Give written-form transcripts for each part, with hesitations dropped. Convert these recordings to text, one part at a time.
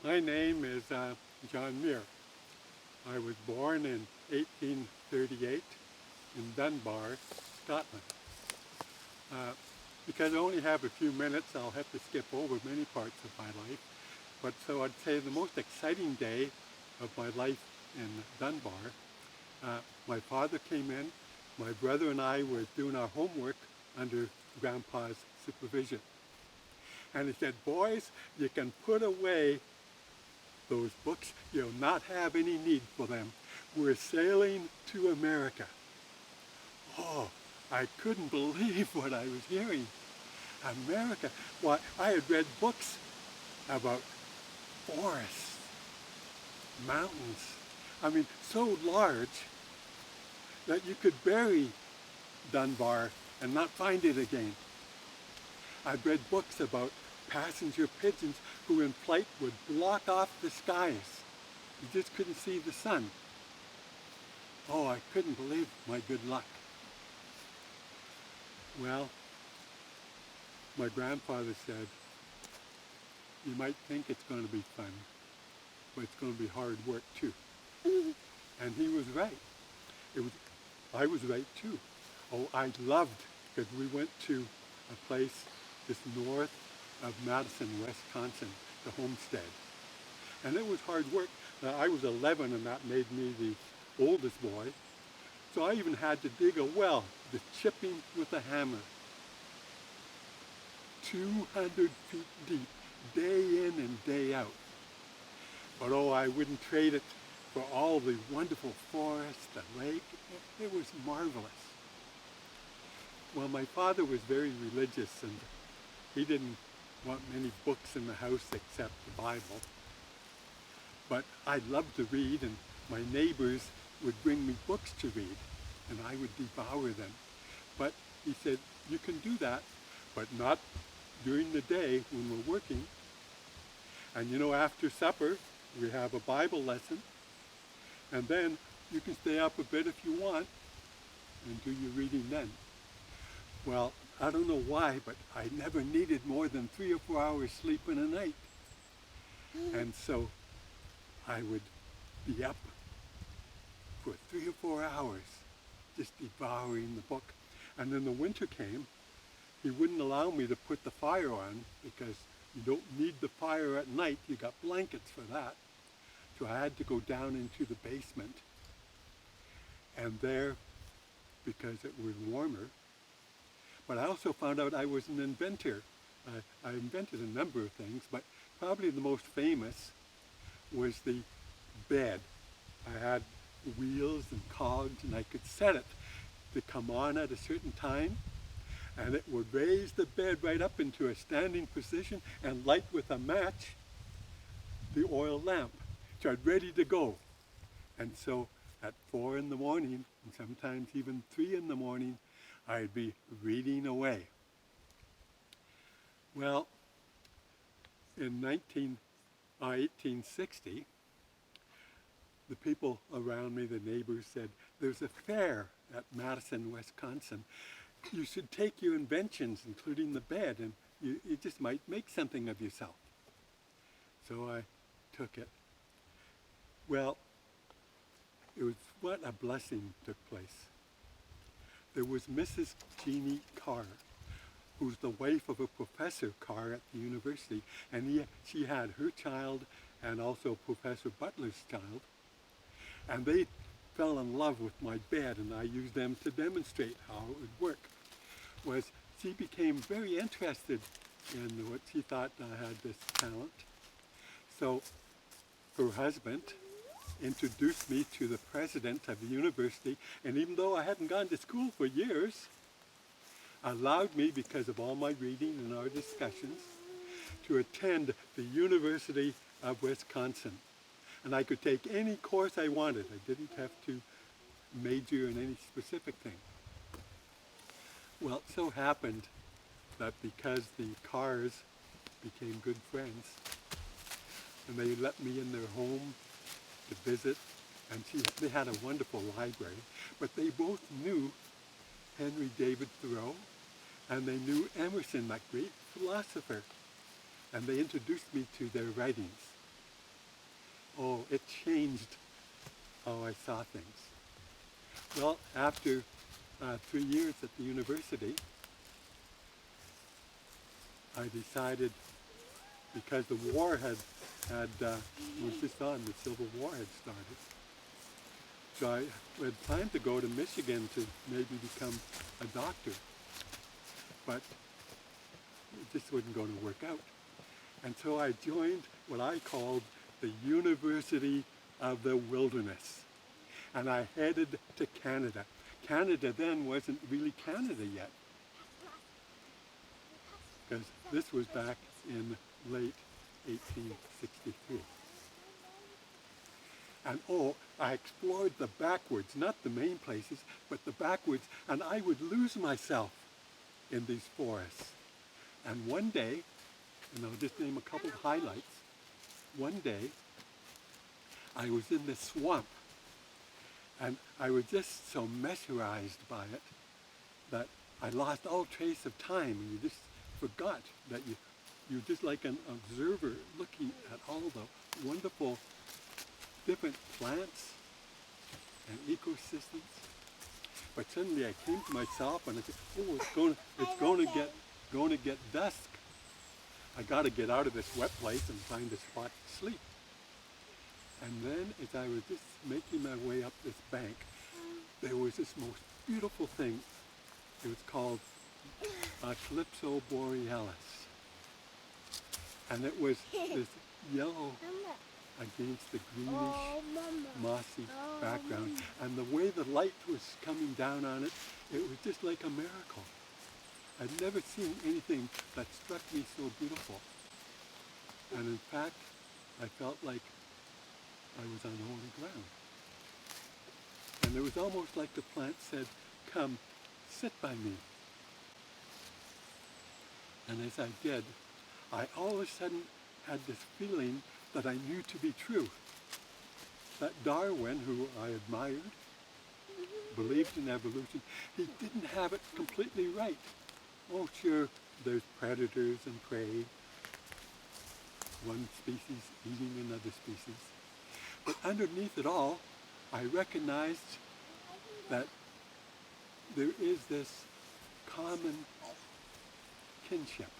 My name is John Muir. I was born in 1838 in Dunbar, Scotland. Uh, because I only have a few minutes, I'll have to skip over many parts of my life. But so I'd say the most exciting day of my life in Dunbar, my father came in, my brother and I were doing our homework under Grandpa's supervision. And he said, boys, you can put away those books. You'll not have any need for them. We're sailing to America. Oh, I couldn't believe what I was hearing. America. Why, I had read books about forests, mountains. I mean, so large that you could bury Dunbar and not find it again. I'd read books about passenger pigeons who in flight would block off the skies. You just couldn't see the sun. Oh, I couldn't believe my good luck. Well, my grandfather said, you might think it's going to be fun, but it's going to be hard work too. And he was right. I was right too. Oh, I loved, because we went to a place just north of Madison, Wisconsin, the homestead. And it was hard work. I was 11 and that made me the oldest boy. So I even had to dig a well, the chipping with a hammer. 200 feet deep, day in and day out. But oh, I wouldn't trade it for all the wonderful forest, the lake. It was marvelous. Well, my father was very religious and he didn't want many books in the house except the Bible. But I loved to read, and my neighbors would bring me books to read, and I would devour them. But he said, you can do that, but not during the day when we're working. And you know, after supper, we have a Bible lesson, and then you can stay up a bit if you want and do your reading then. Well, I don't know why, but I never needed more than 3 or 4 hours sleep in a night. And so I would be up for 3 or 4 hours just devouring the book. And then the winter came. He wouldn't allow me to put the fire on because you don't need the fire at night. You got blankets for that. So I had to go down into the basement. And there, because it was warmer, but I also found out I was an inventor. I invented a number of things, but probably the most famous was the bed. I had wheels and cogs, and I could set it to come on at a certain time, and it would raise the bed right up into a standing position and light with a match the oil lamp. So I'm ready to go. And so at 4 in the morning, and sometimes even 3 in the morning, I'd be reading away. Well, in 1860, the people around me, the neighbors, said, there's a fair at Madison, Wisconsin. You should take your inventions, including the bed, and you just might make something of yourself. So I took it. Well, it was what a blessing took place. There was Mrs. Jeannie Carr, who's the wife of a Professor Carr at the university, and she had her child and also Professor Butler's child, and they fell in love with my bed, and I used them to demonstrate how it would work. She became very interested in what she thought I had this talent. So her husband introduced me to the president of the university, and even though I hadn't gone to school for years, allowed me, because of all my reading and our discussions, to attend the University of Wisconsin. And I could take any course I wanted. I didn't have to major in any specific thing. Well, it so happened that because the Carrs became good friends, and they let me in their home to visit, and they had a wonderful library, but they both knew Henry David Thoreau, and they knew Emerson, that great philosopher, and they introduced me to their writings. oh, it changed how I saw things. Well, after 3 years at the university, I decided, because the war was just on, the Civil War had started. So I had planned to go to Michigan to maybe become a doctor, but it just wasn't going to work out. And so I joined what I called the University of the Wilderness. And I headed to Canada. Canada then wasn't really Canada yet, because this was back in late 1863. And I explored the backwoods, not the main places, but the backwoods, and I would lose myself in these forests. And one day, and I'll just name a couple of highlights, one day I was in this swamp, and I was just so mesmerized by it that I lost all trace of time, and you just forgot that you're just like an observer looking at all the wonderful different plants and ecosystems. But suddenly I came to myself and I said, oh, it's going to get dusk. I got to get out of this wet place and find a spot to sleep. And then as I was just making my way up this bank, there was this most beautiful thing. It was called Calypso borealis. And it was this yellow against the greenish, mossy background. And the way the light was coming down on it, it was just like a miracle. I'd never seen anything that struck me so beautiful. And in fact, I felt like I was on holy ground. And it was almost like the plant said, come, sit by me. And as I did, I all of a sudden had this feeling that I knew to be true. That Darwin, who I admired, believed in evolution, he didn't have it completely right. Oh, sure, there's predators and prey, one species eating another species. But underneath it all, I recognized that there is this common kinship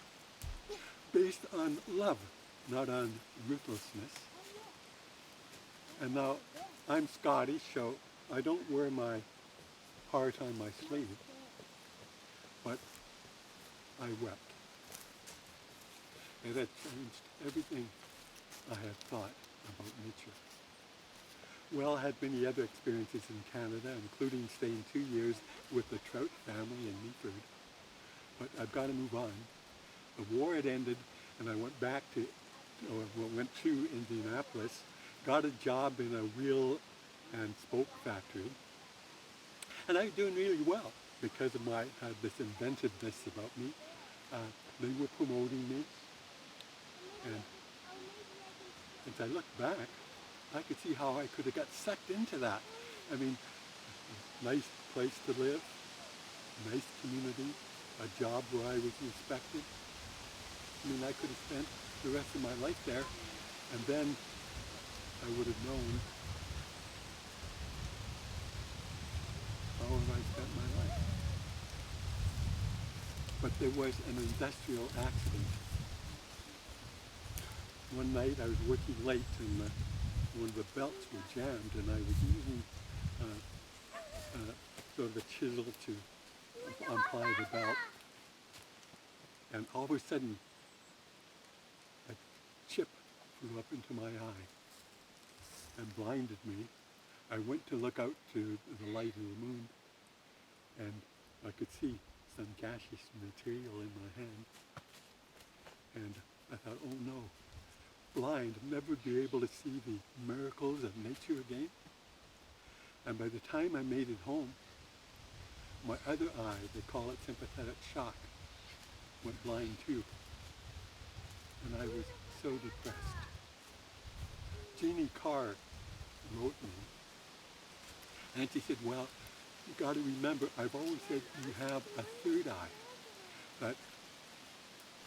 based on love, not on ruthlessness. And now, I'm Scottish, so I don't wear my heart on my sleeve, but I wept. It had changed everything I had thought about nature. Well, I had many other experiences in Canada, including staying 2 years with the Trout family in Meaford. But I've got to move on. The war had ended, and I went back went to Indianapolis, got a job in a wheel and spoke factory, and I was doing really well because of my had this inventiveness about me. They were promoting me, and as I look back, I could see how I could have got sucked into that. I mean, nice place to live, nice community, a job where I was respected. I mean, I could have spent the rest of my life there, and then I would have known how have I spent my life. But there was an industrial accident. One night I was working late, and one of the belts were jammed, and I was using sort of a chisel to unply the belt. And all of a sudden, a chip flew up into my eye and blinded me. I went to look out to the light of the moon, and I could see some gaseous material in my hand. And I thought, oh no, blind, never be able to see the miracles of nature again. And by the time I made it home, my other eye, they call it sympathetic shock, went blind too. And I was so depressed. Jeannie Carr wrote me, and she said, well, you got to remember, I've always said you have a third eye, that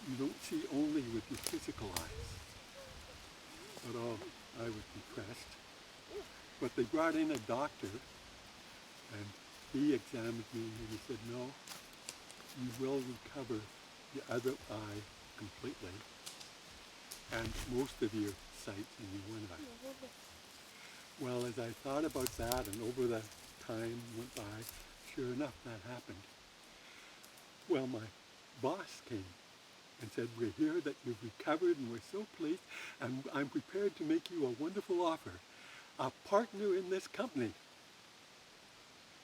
you don't see only with your physical eyes. But I was depressed. But they brought in a doctor, and he examined me, and he said, no, you will recover the other eye completely, and most of your sight in your one eye. Well, as I thought about that, and over the time went by, sure enough, that happened. Well, my boss came and said, we're here that you've recovered, and we're so pleased, and I'm prepared to make you a wonderful offer, a partner in this company.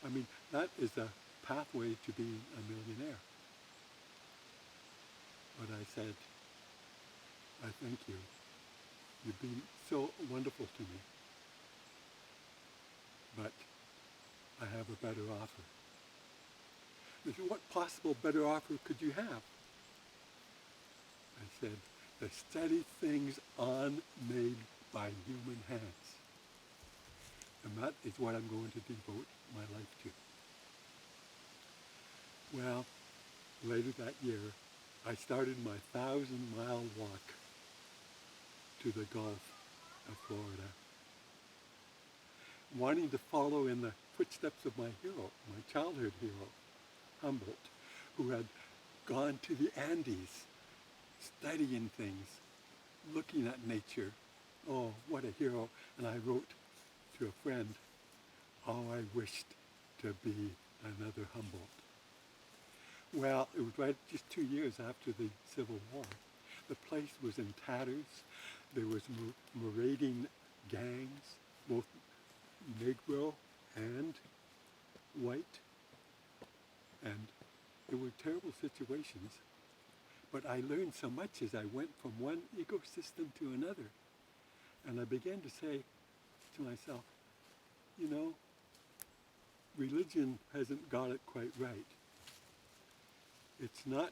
I mean, that is a pathway to being a millionaire. But I said, I thank you. You've been so wonderful to me. But I have a better offer. They said, what possible better offer could you have? I said, to study things unmade by human hands. And that is what I'm going to devote my life to. Well, later that year, I started my 1,000-mile walk to the Gulf of Florida, wanting to follow in the footsteps of my hero, my childhood hero, Humboldt, who had gone to the Andes, studying things, looking at nature. Oh, what a hero. And I wrote to a friend, how I wished to be another Humboldt. Well, it was right just 2 years after the Civil War. The place was in tatters. There was marauding gangs, both Negro and white. And there were terrible situations. But I learned so much as I went from one ecosystem to another. And I began to say to myself, you know, religion hasn't got it quite right. It's not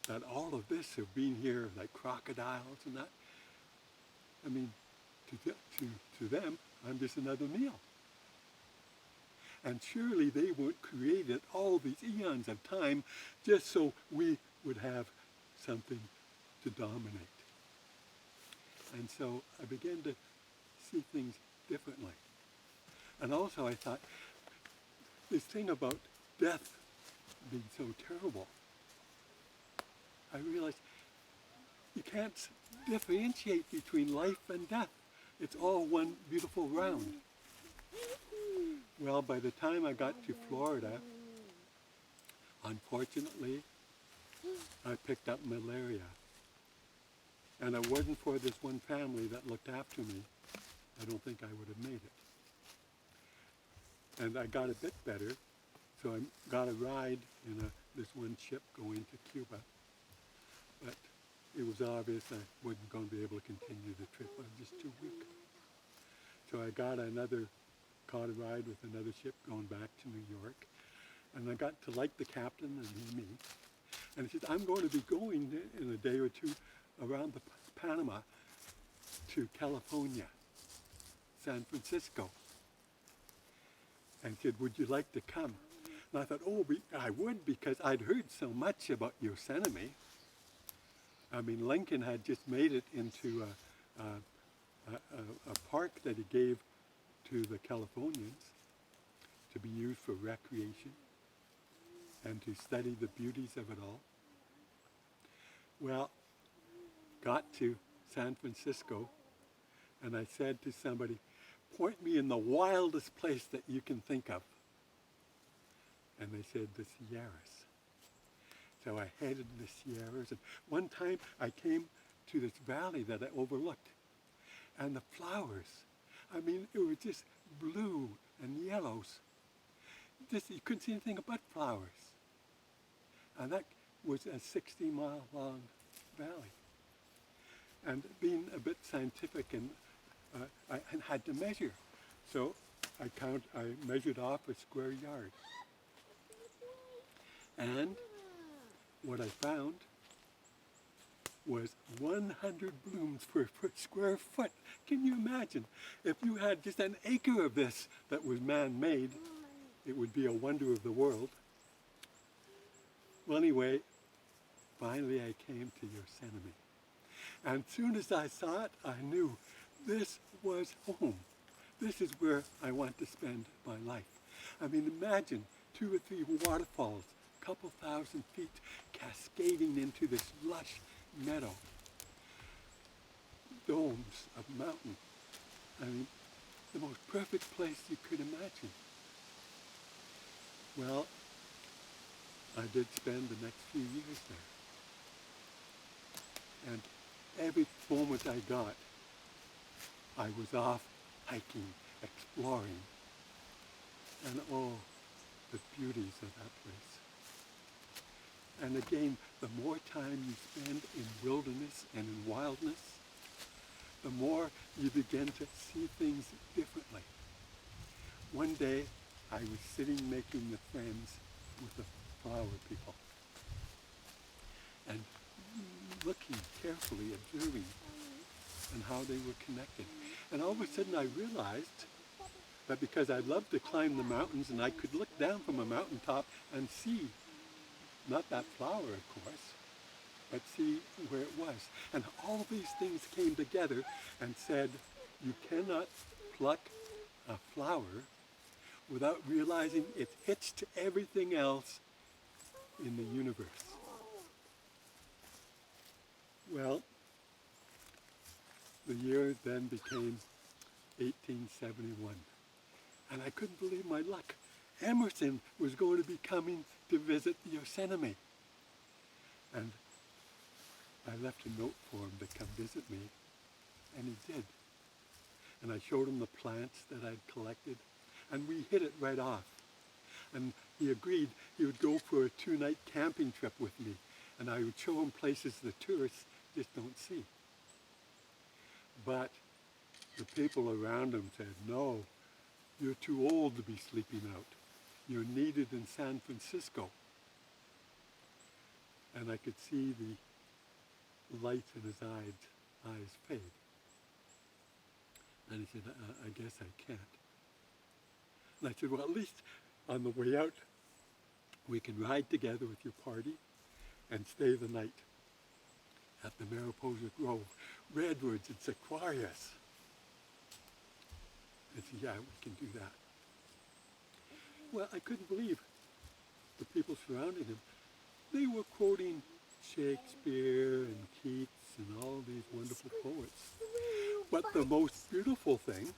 that all of this of being here like crocodiles and that. I mean, to them, I'm just another meal. And surely they weren't created all these eons of time just so we would have something to dominate. And so I began to see things differently. And also I thought, this thing about death being so terrible, I realized you can't differentiate between life and death. It's all one beautiful round. Well, by the time I got to Florida, unfortunately, I picked up malaria. And it wasn't for this one family that looked after me, I don't think I would have made it. And I got a bit better, so I got a ride in this one ship going to Cuba. But it was obvious I wasn't going to be able to continue the trip. I was just too weak. So I caught a ride with another ship going back to New York. And I got to like the captain and me. And he said, I'm going to be going in a day or two around Panama to California, San Francisco. And he said, would you like to come? And I thought, oh, I would, because I'd heard so much about Yosemite. I mean, Lincoln had just made it into a park that he gave to the Californians to be used for recreation and to study the beauties of it all. Well, got to San Francisco, and I said to somebody, point me in the wildest place that you can think of. And they said, the Sierras. So I headed to the Sierras, and one time I came to this valley that I overlooked, and the flowers, I mean, it was just blue and yellows. You couldn't see anything but flowers. And that was a 60-mile long valley. And being a bit scientific, and I had to measure. So I measured off a square yard. And what I found was 100 blooms per square foot. Can you imagine? If you had just an acre of this that was man-made, it would be a wonder of the world. Well, anyway, finally I came to Yosemite. And as soon as I saw it, I knew this was home. This is where I want to spend my life. I mean, imagine 2 or 3 waterfalls, a couple thousand feet, cascading into this lush meadow. Domes of mountain. I mean, the most perfect place you could imagine. Well, I did spend the next few years there. And every moment I got, I was off hiking, exploring. And oh, the beauties of that place. And again, the more time you spend in wilderness and in wildness, the more you begin to see things differently. One day, I was sitting making the friends with the flower people and looking carefully, observing and how they were connected. And all of a sudden I realized that because I loved to climb the mountains and I could look down from a mountaintop and see, not that flower of course, but see where it was. And all these things came together and said, you cannot pluck a flower without realizing it's hitched to everything else in the universe. Well, the year then became 1871, and I couldn't believe my luck. Emerson was going to be coming to visit the Yosemite, and I left a note for him to come visit me, and he did. And I showed him the plants that I'd collected, and we hit it right off. And he agreed he would go for a 2-night camping trip with me, and I would show him places the tourists just don't see. But the people around him said, no, you're too old to be sleeping out. You're needed in San Francisco. And I could see the light in his eyes fade. And he said, I guess I can't. And I said, well, at least on the way out, we can ride together with your party and stay the night at the Mariposa Grove, redwoods and sequoias. I said, yeah, we can do that. Well, I couldn't believe the people surrounding him. They were quoting Shakespeare and Keats and all these wonderful poets. But the most beautiful thing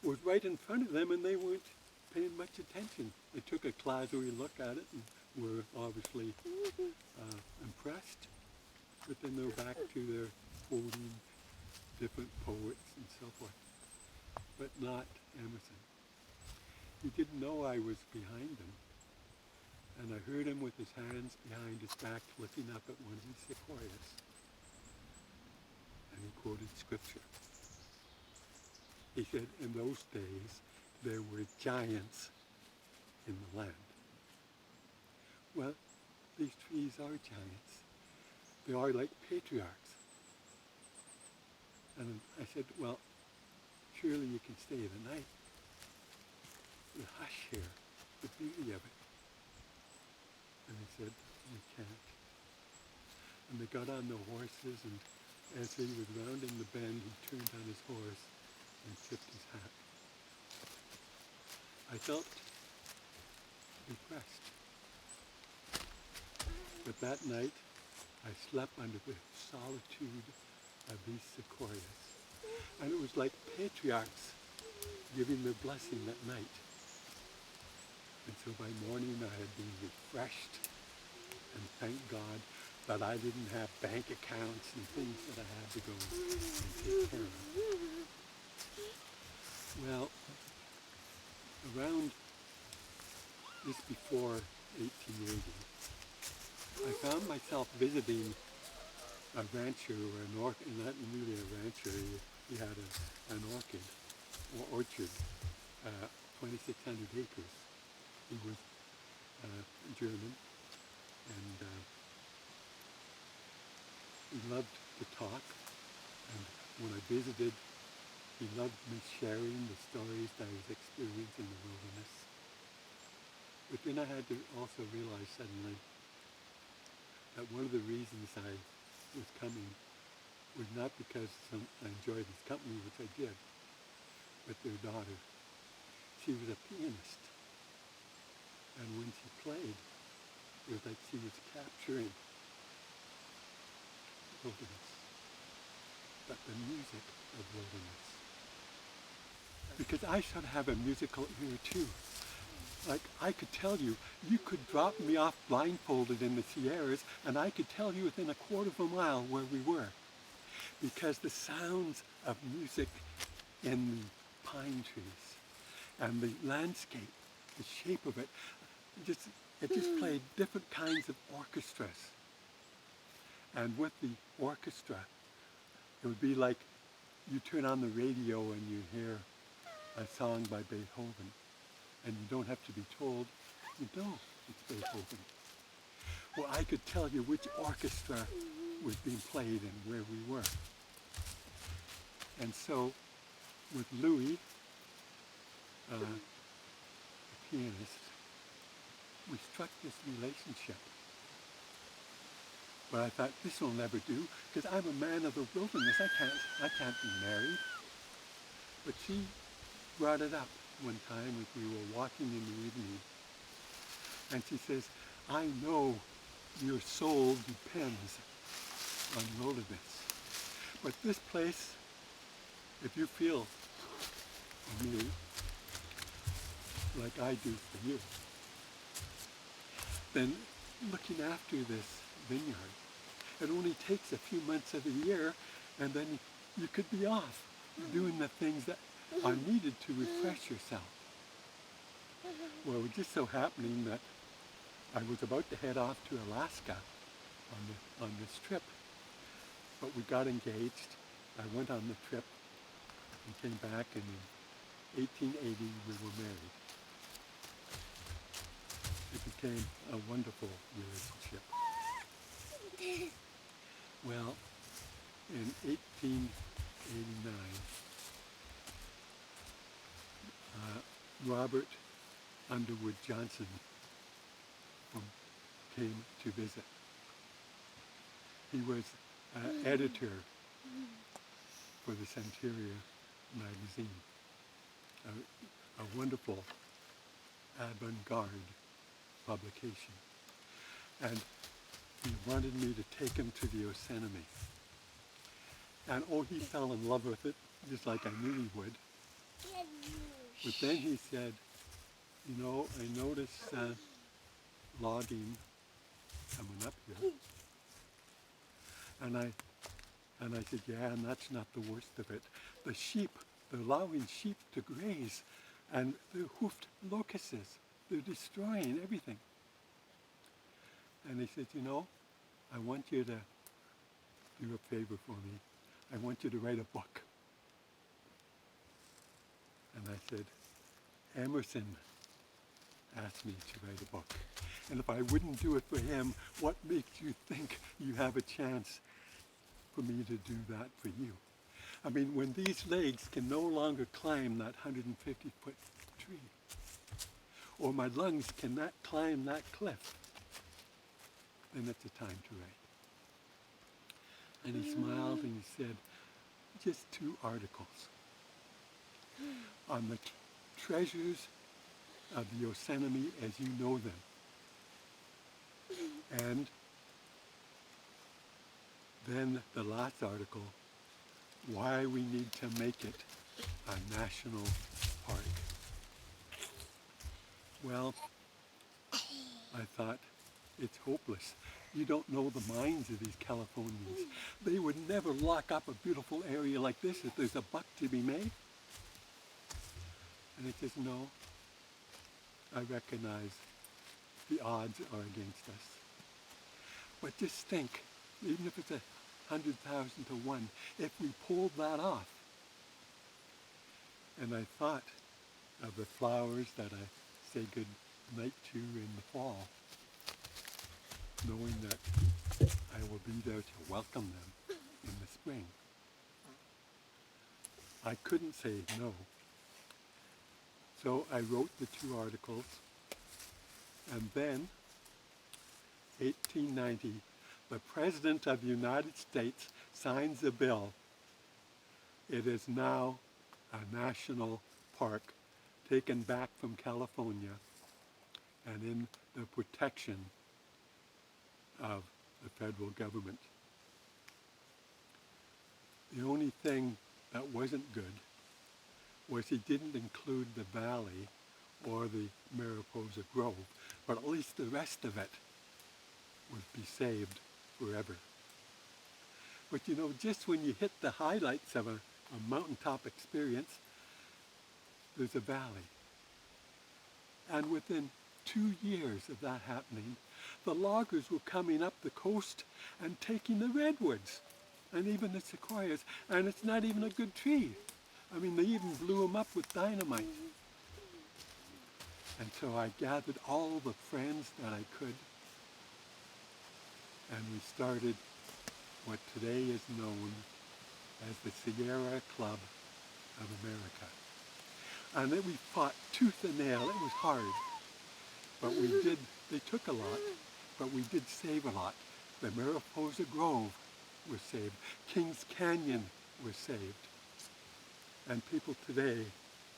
was right in front of them, and they weren't paying much attention. They took a cursory look at it and were obviously impressed. But then they were back to their quoting different poets and so forth. But not Emerson. He didn't know I was behind him. And I heard him with his hands behind his back looking up at one of the sequoias. And he quoted scripture. He said, in those days, there were giants in the land. Well, these trees are giants. They are like patriarchs. And I said, well, surely you can stay the night. The hush here, the beauty of it. And he said, we can't. And they got on their horses, and as he was rounding the bend, he turned on his horse and tipped his hat. I felt depressed. But that night, I slept under the solitude of these sequoias. And it was like patriarchs giving their blessing that night. And so by morning I had been refreshed, and thank God that I didn't have bank accounts and things that I had to go and take care of. Well, around just before 1880, I found myself visiting a rancher or an orchard, not really a rancher, he had an orchid or orchard, 2,600 acres. He was German, and he loved to talk, and when I visited, he loved me sharing the stories that I was experiencing in the wilderness. But then I had to also realize suddenly that one of the reasons I was coming was not because I enjoyed his company, which I did, but their daughter. She was a pianist, and when she played, it was like she was capturing wilderness, but the music of wilderness. Because I should have a musical ear too. Like, I could tell you, you could drop me off blindfolded in the Sierras, and I could tell you within a quarter of a mile where we were. Because the sounds of music in the pine trees and the landscape, the shape of it, it just played different kinds of orchestras. And with the orchestra, it would be like you turn on the radio and you hear a song by Beethoven, and you don't have to be told, you know it's Beethoven. Well, I could tell you which orchestra was being played and where we were. And so, with Louis, the pianist, we struck this relationship. But I thought, this will never do, because I'm a man of the wilderness. I can't be married. But she brought it up one time as we were walking in the evening. And she says, I know your soul depends on wilderness. But this place, if you feel for me like I do for you, then looking after this vineyard, it only takes a few months of the year, and then you could be off doing the things that are needed to refresh yourself. Well, it was just so happening that I was about to head off to Alaska on this trip, but we got engaged. I went on the trip and came back, and in 1880 we were married. It became a wonderful relationship. Well, in 1889, Robert Underwood Johnson came to visit. He was editor for the Centuria magazine, a wonderful avant-garde publication. And he wanted me to take him to the Yosemite. And he fell in love with it, just like I knew he would. But then he said, you know, I noticed logging coming up here. And I said, yeah, and that's not the worst of it. The sheep, they're allowing sheep to graze, and the hoofed locusts, they're destroying everything. And he said, you know, I want you to do a favor for me. I want you to write a book. And I said, Emerson asked me to write a book. And if I wouldn't do it for him, what makes you think you have a chance for me to do that for you? I mean, when these legs can no longer climb that 150-foot tree, or my lungs cannot climb that cliff, then it's a time to write. And he smiled and he said, just 2 articles on the treasures of the Yosemite as you know them. And then the last article, why we need to make it a national park. Well, I thought, it's hopeless. You don't know the minds of these Californians. They would never lock up a beautiful area like this if there's a buck to be made. And it says, no, I recognize the odds are against us. But just think, even if it's 100,000 to 1, if we pulled that off. And I thought of the flowers that I say good night to in the fall, knowing that I will be there to welcome them in the spring. I couldn't say no. So I wrote the 2 articles, and then 1890, the President of the United States signs a bill, it is now a national park taken back from California and in the protection of the federal government. The only thing that wasn't good was he didn't include the valley or the Mariposa Grove, but at least the rest of it would be saved forever. But you know, just when you hit the highlights of a mountaintop experience, there's a valley. And within 2 years of that happening, the loggers were coming up the coast and taking the redwoods and even the sequoias, and it's not even a good tree. I mean, they even blew them up with dynamite. And so I gathered all the friends that I could, and we started what today is known as the Sierra Club of America. And then we fought tooth and nail. It was hard. But they took a lot, but we did save a lot. The Mariposa Grove was saved. Kings Canyon was saved. And people today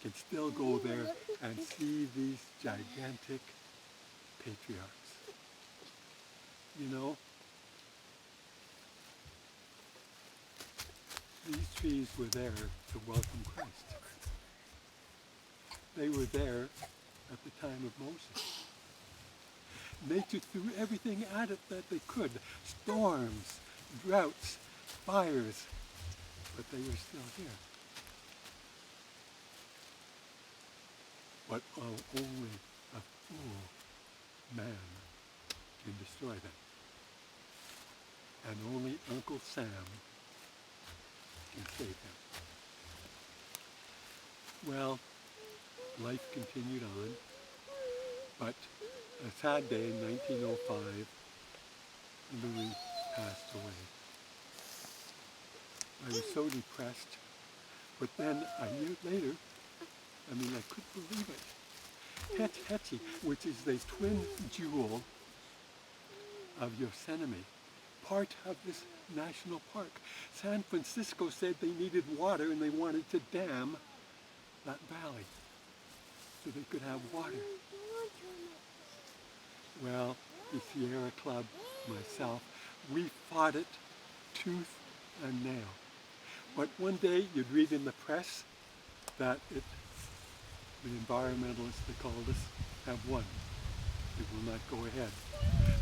can still go there and see these gigantic patriarchs. You know, these trees were there to welcome Christ. They were there at the time of Moses. Nature threw everything at it that they could. Storms, droughts, fires, but they were still here. But only a fool man can destroy them. And only Uncle Sam can save them. Well, life continued on, but a sad day in 1905, Louis passed away. I was so depressed, but then a year later, I mean, I couldn't believe it. Hetchy, which is the twin jewel of Yosemite, part of this national park. San Francisco said they needed water and they wanted to dam that valley so they could have water. Well, the Sierra Club, myself, we fought it tooth and nail. But one day you'd read in the press that the environmentalists, they called us, have won. It will not go ahead.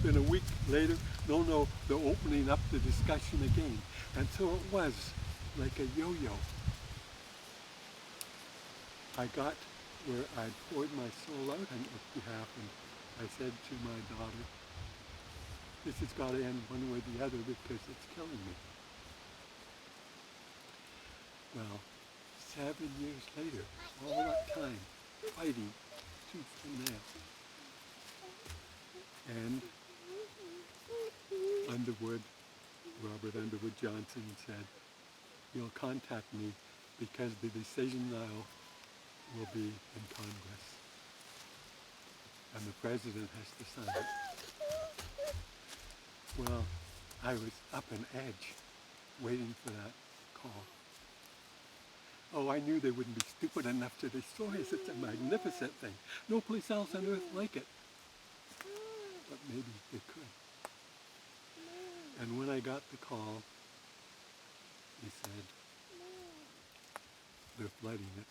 Then a week later, no, they're opening up the discussion again. And so it was like a yo-yo. I got where I poured my soul out on its behalf, and I said to my daughter, this has got to end one way or the other because it's killing me. Well, 7 years later, all that time, fighting tooth and nail. And Robert Underwood Johnson said, you'll contact me because the decision now will be in Congress. And the president has to sign it. Well, I was up an edge waiting for that call. Oh, I knew they wouldn't be stupid enough to destroy us. It's a magnificent thing. No place else on earth like it. But maybe they could. And when I got the call, he said, they're flooding it.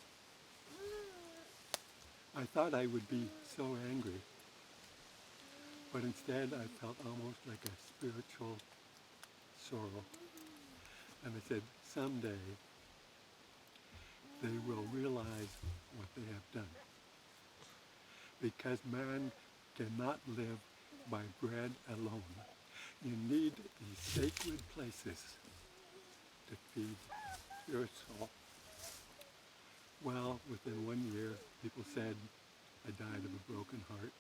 I thought I would be so angry, but instead I felt almost like a spiritual sorrow. And I said, someday they will realize what they have done. Because man cannot live by bread alone. You need these sacred places to feed your soul. Well, within 1 year, people said I died of a broken heart,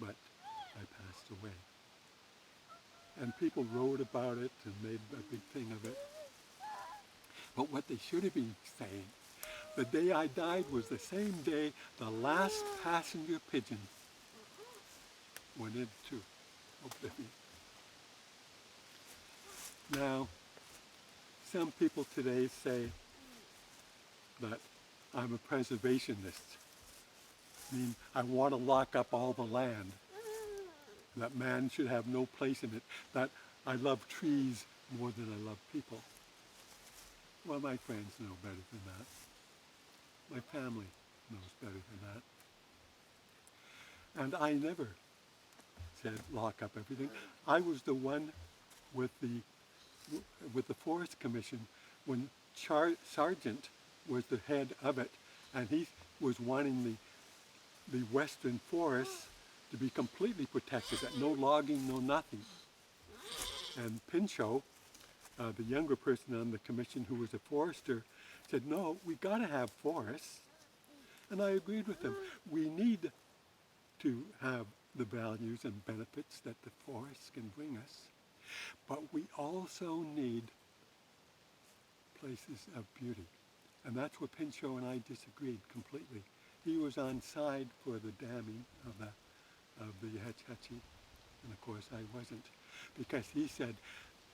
but I passed away. And people wrote about it and made a big thing of it. But what they should have been saying, the day I died was the same day the last passenger pigeon went in too. oblivion. Now, some people today say that I'm a preservationist. I mean, I want to lock up all the land, that man should have no place in it, that I love trees more than I love people. Well, my friends know better than that. My family knows better than that. And I never said lock up everything. I was the one with the Forest Commission when Sargent was the head of it, and he was wanting the western forests to be completely protected, that no logging, no nothing. And Pinchot, the younger person on the commission who was a forester, said, no, we got to have forests. And I agreed with him. We need to have the values and benefits that the forests can bring us, but we also need places of beauty. And that's where Pinchot and I disagreed completely. He was on side for the damming of the Hetch Hetchy, and of course I wasn't, because he said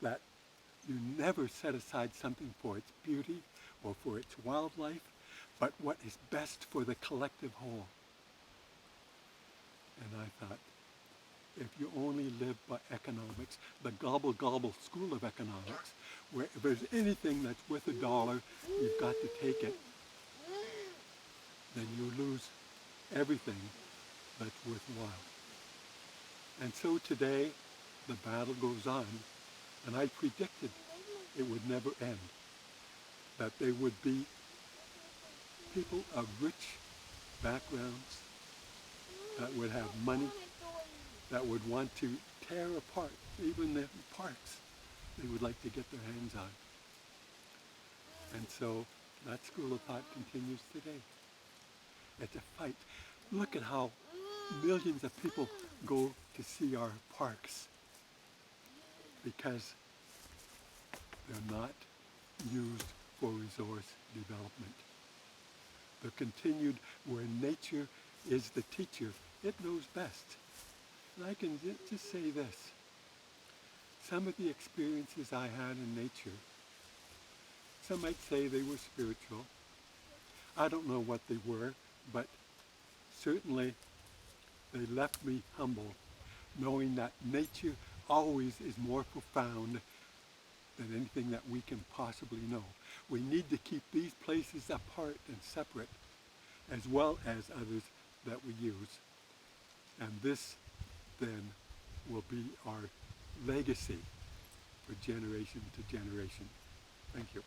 that you never set aside something for its beauty or for its wildlife, but what is best for the collective whole. And I thought, if you only live by economics, the gobble school of economics, where if there's anything that's worth $1, you've got to take it, then you lose everything that's worthwhile. And so today, the battle goes on, and I predicted it would never end, that there would be people of rich backgrounds that would have money, that would want to tear apart even the parks they would like to get their hands on. And so that school of thought continues today. It's a fight. Look at how millions of people go to see our parks because they're not used for resource development. They're continued where nature is the teacher. It knows best. And I can just say this. Some of the experiences I had in nature, some might say they were spiritual. I don't know what they were, but certainly they left me humble, knowing that nature always is more profound than anything that we can possibly know. We need to keep these places apart and separate, as well as others that we use. And this then will be our legacy for generation to generation. Thank you.